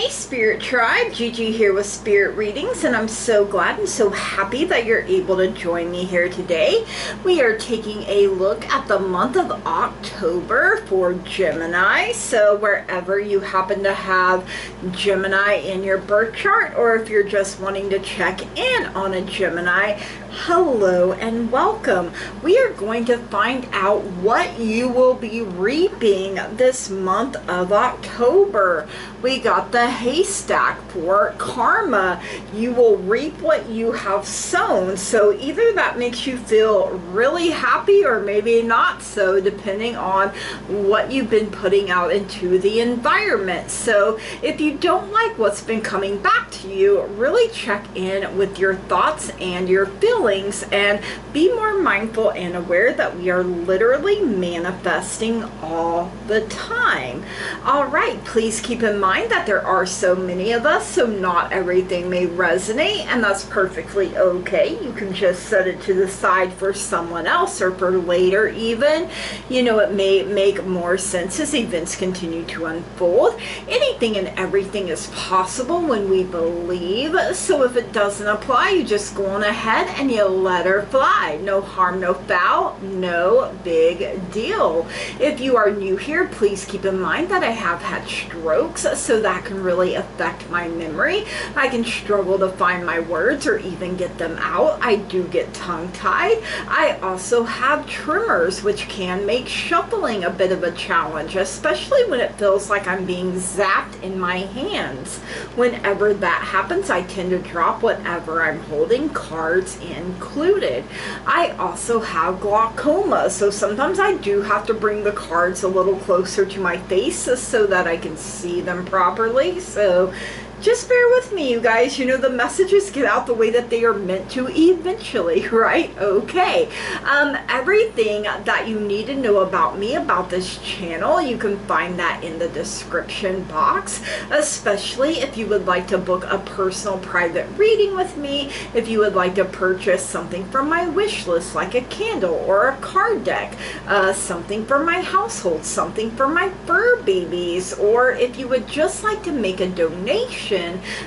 Hey Spirit Tribe, Gigi here with Spirit Readings, and I'm so glad and so happy that you're able to join me here today. We are taking a look at the month of October for Gemini, so wherever you happen to have Gemini in your birth chart, or if you're just wanting to check in on a Gemini, hello and welcome. We are going to find out what you will be reaping this month of October. We got the haystack for karma. You will reap what you have sown. So either that makes you feel really happy or maybe not so, depending on what you've been putting out into the environment. So if you don't like what's been coming back to you, really check in with your thoughts and your feelings and be more mindful and aware that we are literally manifesting all the time. All right, please keep in mind that there are so many of us, so not everything may resonate, and that's perfectly okay. You can just set it to the side for someone else or for later even. You know, it may make more sense as events continue to unfold. Anything and everything is possible when we believe, so if it doesn't apply, you just go on ahead and you let her fly. No harm, no foul, no big deal. If you are new here, please keep in mind that I have had strokes, so that can really affect my memory. I can struggle to find my words or even get them out. I do get tongue-tied. I also have tremors, which can make shuffling a bit of a challenge, especially when it feels like I'm being zapped in my hands. Whenever that happens, I tend to drop whatever I'm holding, cards included. I also have glaucoma, so sometimes I do have to bring the cards a little closer to my face so that I can see them properly. So just bear with me, you guys. You know, the messages get out the way that they are meant to eventually, right? Okay. Everything that you need to know about me, about this channel, you can find that in the description box, especially if you would like to book a personal private reading with me, if you would like to purchase something from my wish list, like a candle or a card deck, something for my household, something for my fur babies, or if you would just like to make a donation,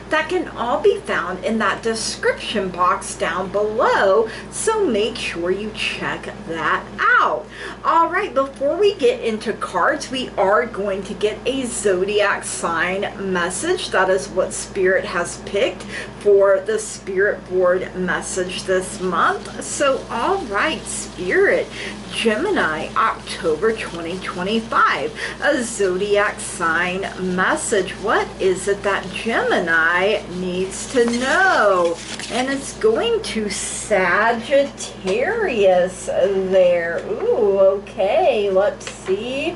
that can all be found in that description box down below, so make sure you check that out. All right, before we get into cards, we are going to get a zodiac sign message. That is what Spirit has picked for the Spirit board message this month. So all right, Spirit, Gemini, October 2025, a zodiac sign message. What is it that Gemini needs to know? And it's going to Sagittarius there. Ooh, okay, let's see.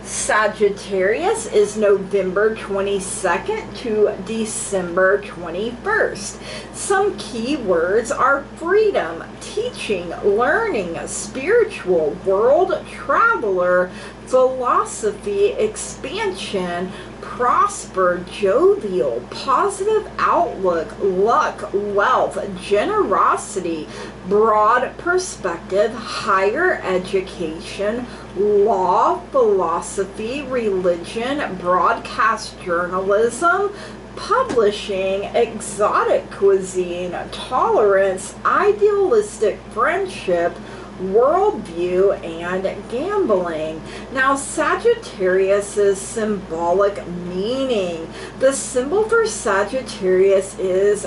Sagittarius is November 22nd to December 21st. Some key words are freedom, teaching, learning, spiritual, world traveler, philosophy, expansion, prosper, jovial, positive outlook, luck, wealth, generosity, broad perspective, higher education, law, philosophy, religion, broadcast journalism, publishing, exotic cuisine, tolerance, idealistic friendship, worldview, and gambling. Now, Sagittarius's symbolic meaning. The symbol for Sagittarius is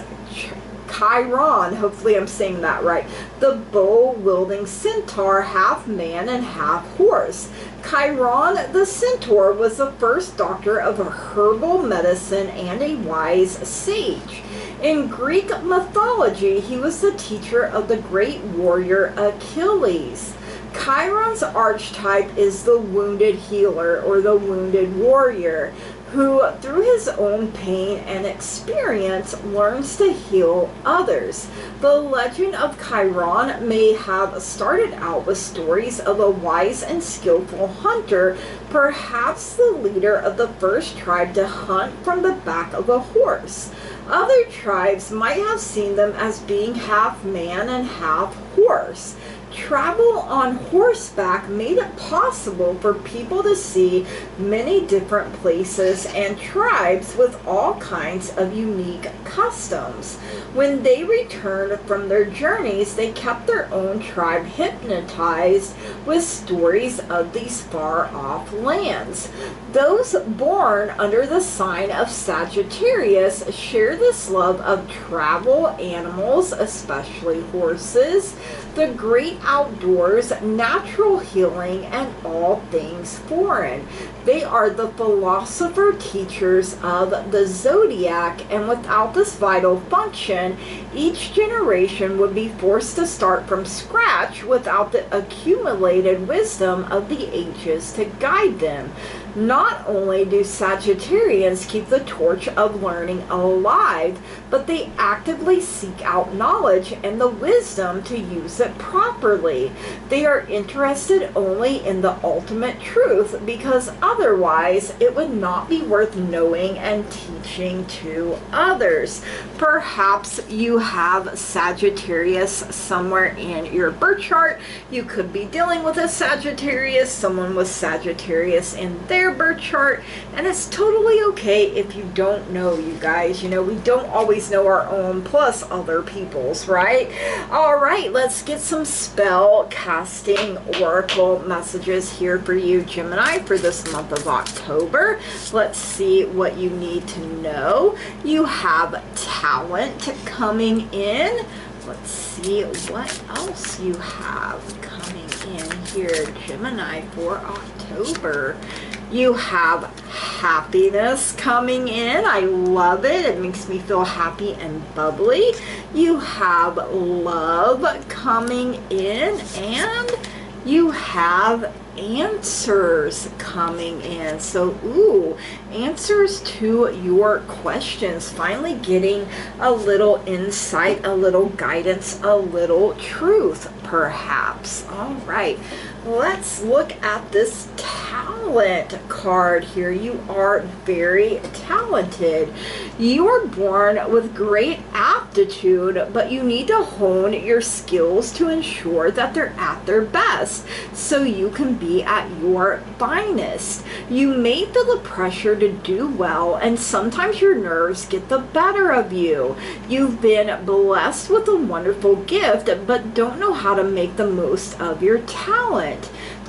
Chiron. Hopefully I'm saying that right. The bow-wielding centaur, half man and half horse. Chiron the centaur was the first doctor of herbal medicine and a wise sage. In Greek mythology, he was the teacher of the great warrior Achilles. Chiron's archetype is the wounded healer, or the wounded warrior, who through his own pain and experience learns to heal others. The legend of Chiron may have started out with stories of a wise and skillful hunter, perhaps the leader of the first tribe to hunt from the back of a horse. Other tribes might have seen them as being half man and half horse. Travel on horseback made it possible for people to see many different places and tribes with all kinds of unique customs. When they returned from their journeys, they kept their own tribe hypnotized with stories of these far-off lands. Those born under the sign of Sagittarius share this love of travel, animals, especially horses, the great outdoors, natural healing, and all things foreign. They are the philosopher teachers of the Zodiac, and without this vital function, each generation would be forced to start from scratch without the accumulated wisdom of the ages to guide them. Not only do Sagittarians keep the torch of learning alive, but they actively seek out knowledge and the wisdom to use it properly. They are interested only in the ultimate truth because otherwise it would not be worth knowing and teaching to others. Perhaps you have Sagittarius somewhere in your birth chart. You could be dealing with a Sagittarius, someone with Sagittarius in their birth chart, and it's totally okay if you don't know, you guys. You know, we don't always know our own plus other people's, right? All right, let's get some spell casting oracle messages here for you, Gemini, for this month of October. Let's see what you need to know. You have talent coming in. Let's see what else you have coming in here, Gemini, for October. You have happiness coming in. I love it. It makes me feel happy and bubbly. You have love coming in, and you have answers coming in. So, ooh, answers to your questions. Finally getting a little insight, a little guidance, a little truth, perhaps. All right. Let's look at this talent card here. You are very talented. You are born with great aptitude, but you need to hone your skills to ensure that they're at their best so you can be at your finest. You may feel the pressure to do well, and sometimes your nerves get the better of you. You've been blessed with a wonderful gift, but don't know how to make the most of your talent.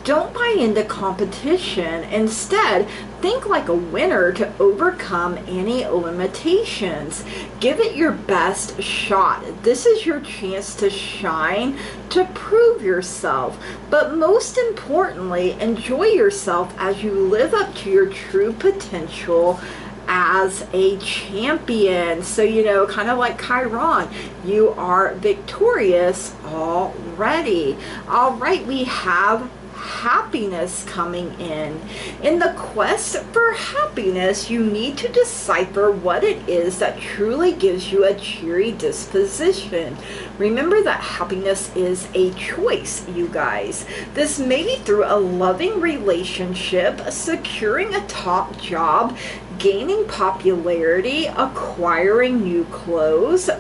Don't buy into competition. Instead, think like a winner to overcome any limitations. Give it your best shot. This is your chance to shine, to prove yourself. But most importantly, enjoy yourself as you live up to your true potential as a champion. So, you know, kind of like Chiron, you are victorious already. All right, we have happiness coming in. In the quest for happiness, you need to decipher what it is that truly gives you a cheery disposition. Remember that happiness is a choice, you guys. This may be through a loving relationship, securing a top job, gaining popularity, acquiring new clothes,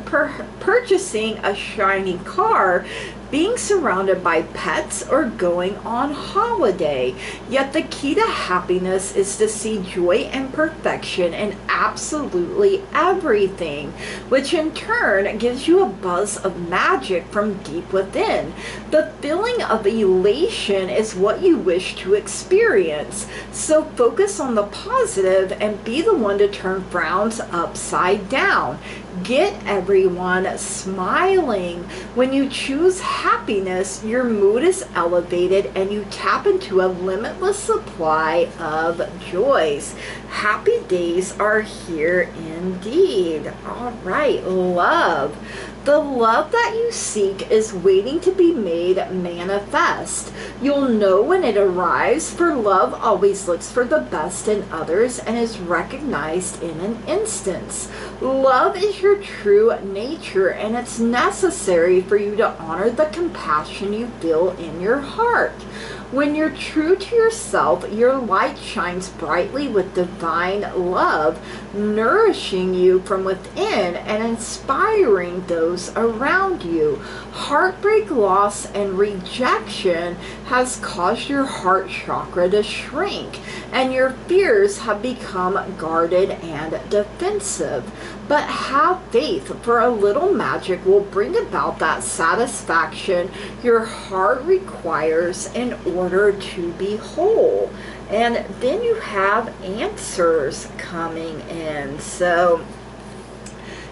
purchasing a shiny car, being surrounded by pets, or going on holiday. Yet the key to happiness is to see joy and perfection in absolutely everything, which in turn gives you a buzz of magic from deep within. The feeling of elation is what you wish to experience. So focus on the positive and be the one to turn frowns upside down. Get everyone smiling. When you choose happiness, your mood is elevated and you tap into a limitless supply of joys. Happy days are here indeed. All right, love. The love that you seek is waiting to be made manifest. You'll know when it arrives, for love always looks for the best in others and is recognized in an instance. Love is your true nature, and it's necessary for you to honor the compassion you feel in your heart. When you're true to yourself, your light shines brightly with divine love, nourishing you from within and inspiring those around you. Heartbreak, loss, and rejection has caused your heart chakra to shrink, and your fears have become guarded and defensive. But have faith, for a little magic will bring about that satisfaction your heart requires in order to be whole. And then you have answers coming in. So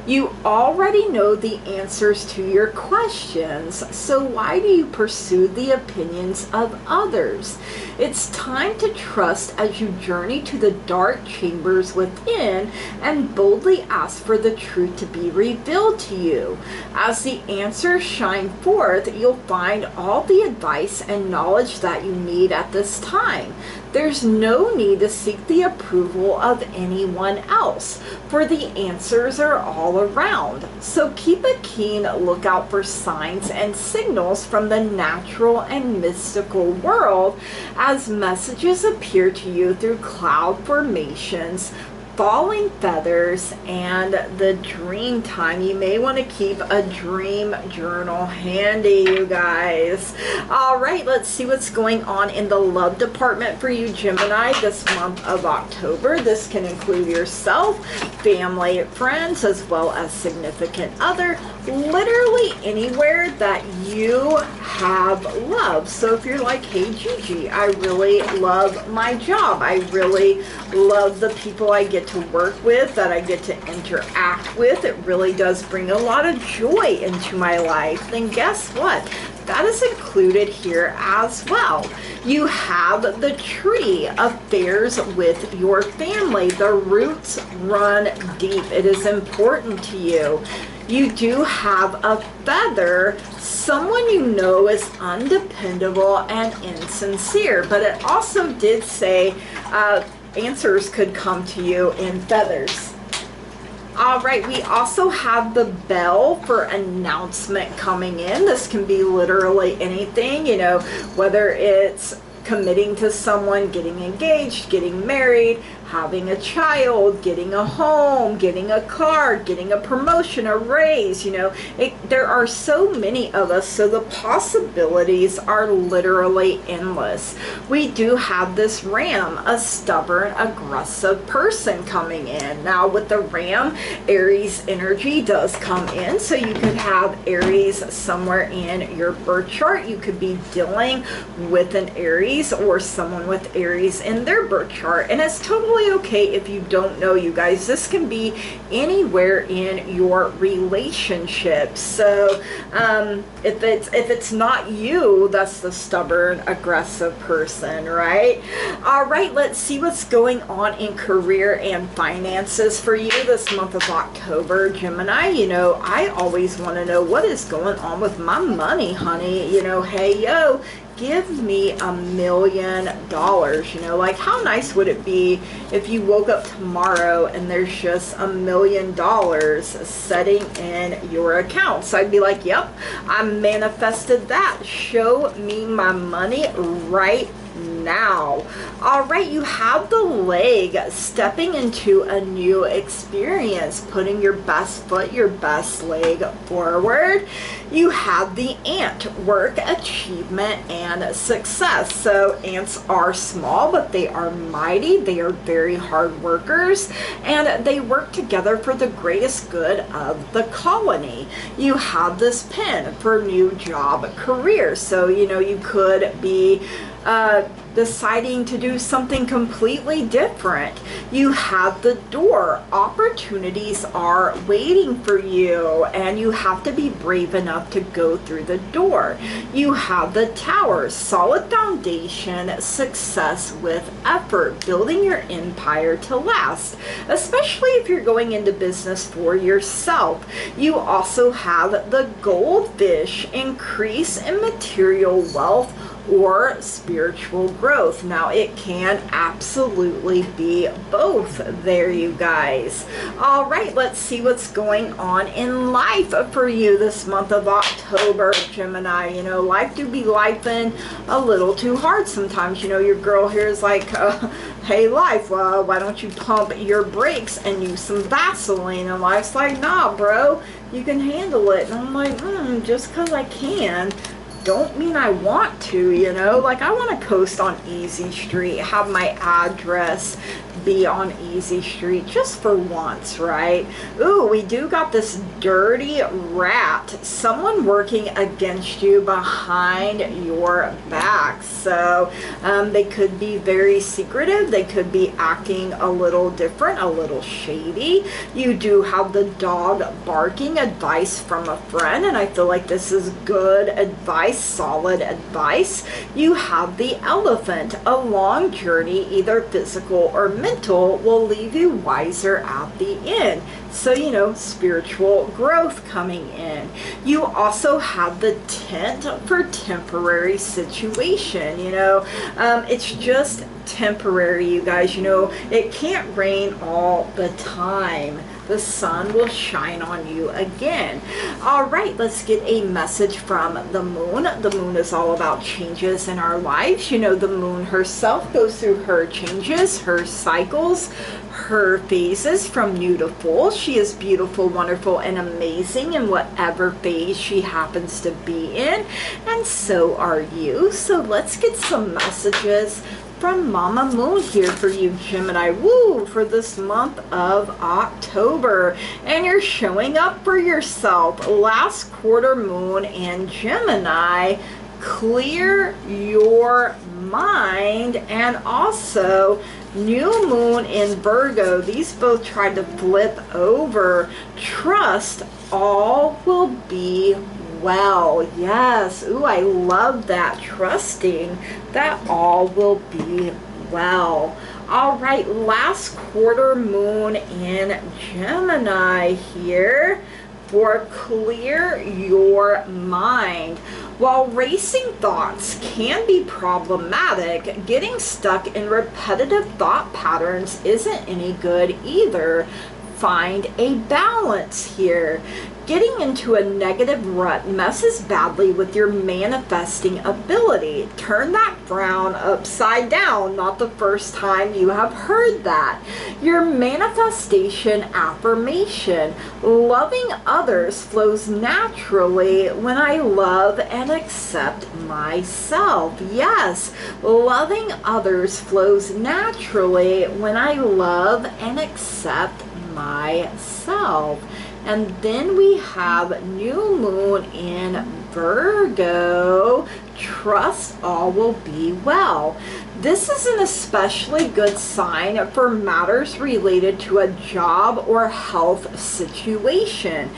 you already know the answers to your questions, so why do you pursue the opinions of others? It's time to trust as you journey to the dark chambers within and boldly ask for the truth to be revealed to you. As the answers shine forth, you'll find all the advice and knowledge that you need at this time. There's no need to seek the approval of anyone else, for the answers are all around. So keep a keen lookout for signs and signals from the natural and mystical world as messages appear to you through cloud formations, falling feathers, and the dream time. You may want to keep a dream journal handy, you guys. All right, let's see what's going on in the love department for you, Gemini, this month of October. This can include yourself, family, friends, as well as significant other, literally anywhere that you have love. So if you're like, hey Gigi, I really love my job, I really love the people I get to work with, that I get to interact with, it really does bring a lot of joy into my life, then guess what? That is included here as well. You have the tree, affairs with your family. The roots run deep. It is important to you. You do have a feather, someone you know is undependable and insincere, but it also did say answers could come to you in feathers. All right, we also have the bell for announcement coming in. This can be literally anything, you know, whether it's committing to someone, getting engaged, getting married, having a child, getting a home, getting a car, getting a promotion, a raise, you know, there are so many of us, so the possibilities are literally endless. We do have this ram, a stubborn, aggressive person coming in. Now with the ram, Aries energy does come in, so you could have Aries somewhere in your birth chart. You could be dealing with an Aries or someone with Aries in their birth chart, and it's totally okay if you don't know, you guys. This can be anywhere in your relationship. So if it's not you, that's the stubborn, aggressive person, right? All right, let's see what's going on in career and finances for you this month of October, Gemini. You know, I always want to know what is going on with my money, honey. You know, hey, yo, give me $1 million. You know, like how nice would it be if you woke up tomorrow and there's just $1 million sitting in your account? So I'd be like, yep, I manifested that. Show me my money right now. All right, you have the leg, stepping into a new experience, putting your best foot, your best leg forward. You have the ant, work, achievement, and success. So ants are small, but they are mighty. They are very hard workers, and they work together for the greatest good of the colony. You have this pen for new job, career. So, you know, you could be deciding to do something completely different. You have the door. Opportunities are waiting for you, and you have to be brave enough to go through the door. You have the tower. Solid foundation, success with effort, building your empire to last, especially if you're going into business for yourself. You also have the goldfish, increase in material wealth, or spiritual growth. Now, it can absolutely be both there, you guys. All right, let's see what's going on in life for you this month of October, Gemini. You know, life do be lifing a little too hard sometimes. You know, your girl here is like, hey, life, why don't you pump your brakes and use some Vaseline? And life's like, nah, bro, you can handle it. And I'm like, just because I can don't mean I want to, you know. Like, I want to coast on Easy Street, have my address be on Easy Street just for once, right? Ooh, we do got this dirty rat, someone working against you behind your back. So they could be very secretive, they could be acting a little different, a little shady. You do have the dog barking, advice from a friend, and I feel like this is good advice, solid advice. You have the elephant, a long journey, either physical or mental, will leave you wiser at the end. So, you know, spiritual growth coming in. You also have the tent for temporary situation. You know, it's just temporary, you guys. You know, it can't rain all the time. The sun will shine on you again. All right, let's get a message from the moon. The moon is all about changes in our lives. You know, the moon herself goes through her changes, her cycles, her phases from new to full. She is beautiful, wonderful, and amazing in whatever phase she happens to be in. And so are you. So let's get some messages from Mama Moon here for you, Gemini. Woo! For this month of October. And you're showing up for yourself. Last quarter moon and Gemini. Clear your mind. And also new moon in Virgo. These both tried to flip over. Trust all will be well. Yes. Ooh, I love that. Trusting that all will be well. All right, last quarter moon in Gemini here for clear your mind. While racing thoughts can be problematic, getting stuck in repetitive thought patterns isn't any good either. Find a balance here. Getting into a negative rut messes badly with your manifesting ability. Turn that frown upside down. Not the first time you have heard that. Your manifestation affirmation. Loving others flows naturally when I love and accept myself. Yes, loving others flows naturally when I love and accept myself. And then we have new moon in Virgo. Trust all will be well. This is an especially good sign for matters related to a job or health situation.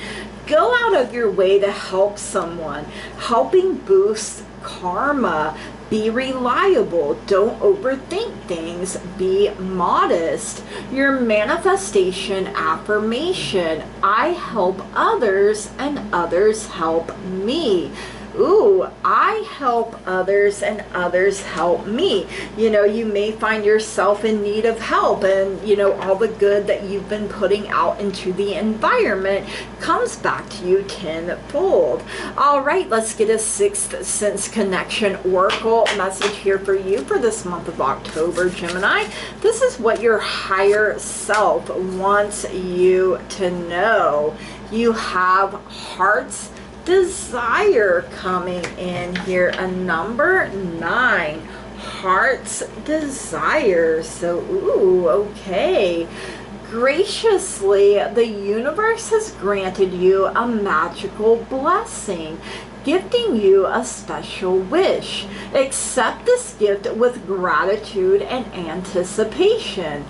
Go out of your way to help someone. Helping boosts karma. Be reliable. Don't overthink things. Be modest. Your manifestation affirmation. I help others and others help me. Ooh, I help others and others help me. You know, you may find yourself in need of help, and you know, all the good that you've been putting out into the environment comes back to you tenfold. All right, let's get a sixth sense connection oracle message here for you for this month of October, Gemini. This is what your higher self wants you to know. You have heart's desire coming in here, a number 9, heart's desire. So ooh, okay, graciously the universe has granted you a magical blessing, gifting you a special wish. Accept this gift with gratitude and anticipation.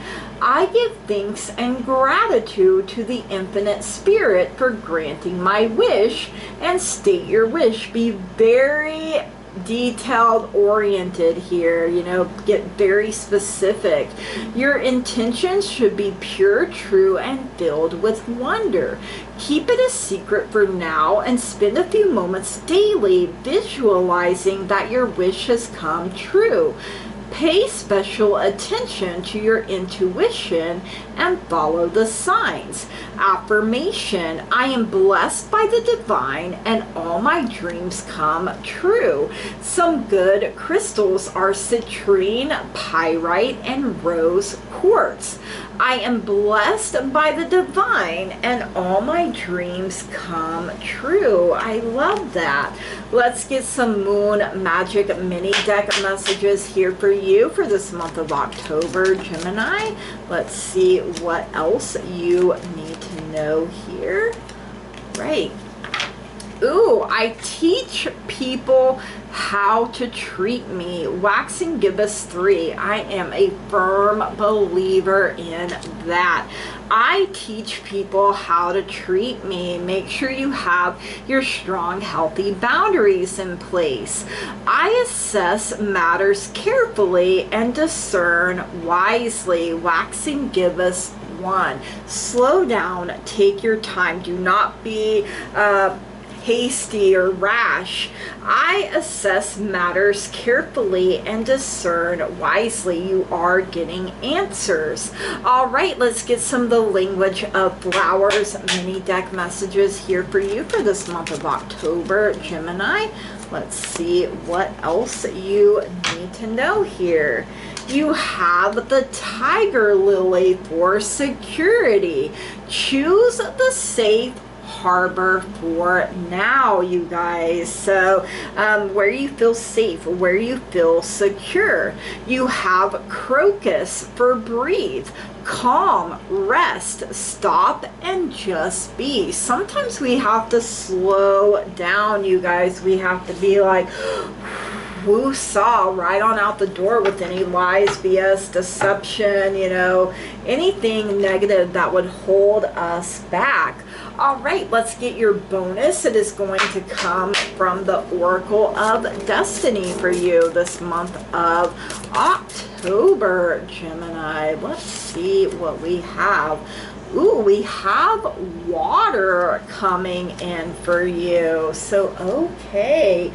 I give thanks and gratitude to the infinite spirit for granting my wish. And state your wish. Be very detailed oriented here, you know, get very specific. Your intentions should be pure, true, and filled with wonder. Keep it a secret for now and spend a few moments daily visualizing that your wish has come true. Pay special attention to your intuition and follow the signs. Affirmation: I am blessed by the divine and all my dreams come true. Some good crystals are citrine, pyrite, and rose quartz. I am blessed by the divine and all my dreams come true. I love that. Let's get some Moon Magic mini deck messages here for you for this month of October, Gemini. Let's see what else you need to know here. Right. Ooh, I teach people how to treat me. Waxing Gibbous 3. I am a firm believer in that. I teach people how to treat me. Make sure you have your strong, healthy boundaries in place. I assess matters carefully and discern wisely. Waxing Gibbous 1. Slow down. Take your time. Do not be hasty or rash. I assess matters carefully and discern wisely. You are getting answers. All right, let's get some of the language of flowers mini deck messages here for you for this month of October, Gemini. Let's see what else you need to know here. You have the Tiger Lily for security. Choose the safe harbor for now, you guys. So where you feel safe, where you feel secure. You have Crocus for breathe. Calm, rest, stop, and just be. Sometimes we have to slow down, you guys. We have to be like, woo-saw, right on out the door with any lies, BS, deception, you know, anything negative that would hold us back. All right, let's get your bonus. It is going to come from the Oracle of Destiny for you this month of October, Gemini. Let's see what we have. Ooh, we have water coming in for you. So, okay.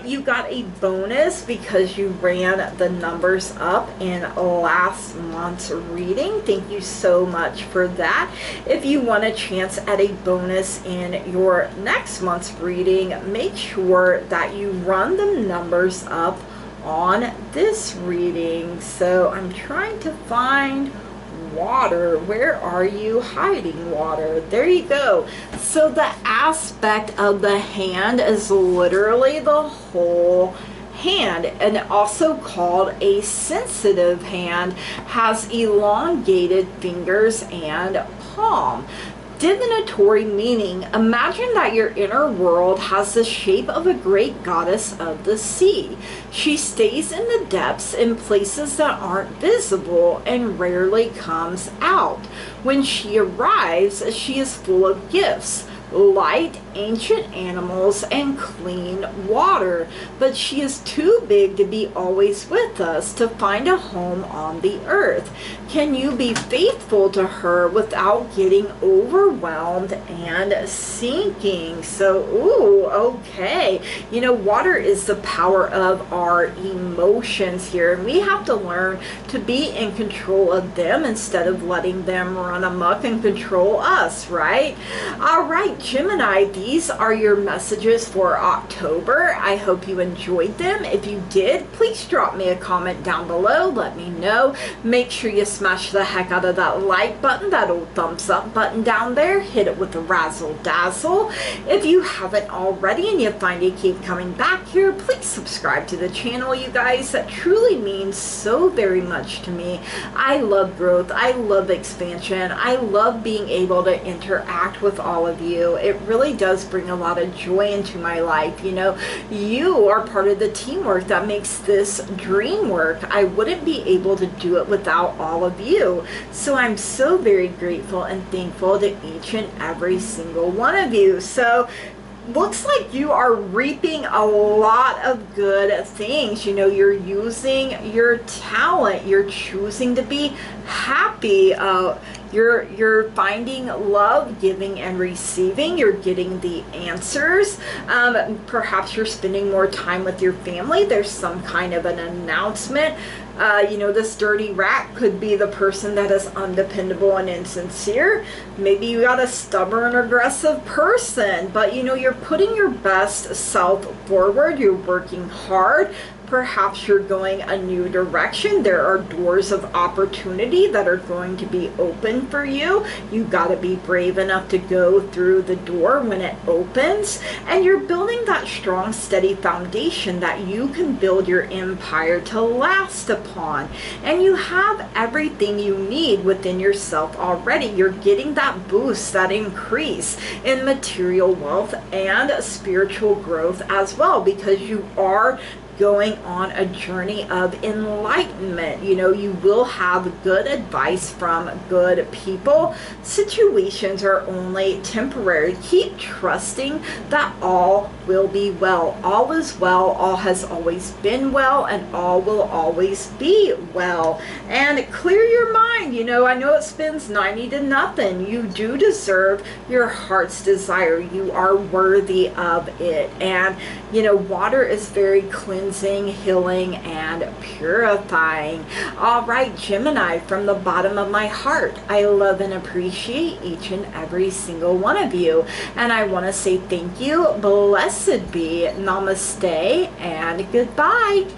You got a bonus because you ran the numbers up in last month's reading. Thank you so much for that. If you want a chance at a bonus in your next month's reading, make sure that you run the numbers up on this reading. So, I'm trying to find water. Where are you hiding, water? There you go. So the aspect of the hand is literally the whole hand, and also called a sensitive hand, has elongated fingers and palm. Divinatory meaning: imagine that your inner world has the shape of a great goddess of the sea. She stays in the depths in places that aren't visible and rarely comes out. When she arrives, she is full of gifts: light, ancient animals, and clean water. But she is too big to be always with us, to find a home on the earth. Can you be faithful to her without getting overwhelmed and sinking? So, ooh, okay. You know, water is the power of our emotions here, and we have to learn to be in control of them instead of letting them run amok and control us, right? All right, Gemini, these are your messages for October. I hope you enjoyed them. If you did, please drop me a comment down below. Let me know. Make sure you smash the heck out of that like button, that old thumbs up button down there. Hit it with the razzle dazzle. If you haven't already and you find you keep coming back here, please subscribe to the channel, you guys. That truly means so very much to me. I love growth. I love expansion. I love being able to interact with all of you. It really does bring a lot of joy into my life. You know, you are part of the teamwork that makes this dream work. I wouldn't be able to do it without all of you. So I'm so very grateful and thankful to each and every single one of you. So looks like you are reaping a lot of good things. You know, you're using your talent, you're choosing to be happy, you're finding love, giving and receiving. You're getting the answers. Perhaps you're spending more time with your family. There's some kind of an announcement. You know, this dirty rat could be the person that is undependable and insincere. Maybe you got a stubborn, aggressive person, but you know, you're putting your best self forward. You're working hard. Perhaps you're going a new direction. There are doors of opportunity that are going to be open for you. You got to be brave enough to go through the door when it opens. And you're building that strong, steady foundation that you can build your empire to last upon. And you have everything you need within yourself already. You're getting that boost, that increase in material wealth and spiritual growth as well, because you are going on a journey of enlightenment. You know, you will have good advice from good people. Situations are only temporary. Keep trusting that all will be well. All is well. All has always been well, and all will always be well. And clear your mind. You know, I know it spins 90 to nothing. You do deserve your heart's desire. You are worthy of it. And you know, water is very cleansing, healing, and purifying. All right, Gemini, from the bottom of my heart, I love and appreciate each and every single one of you. And I want to say thank you, blessed be, namaste, and goodbye.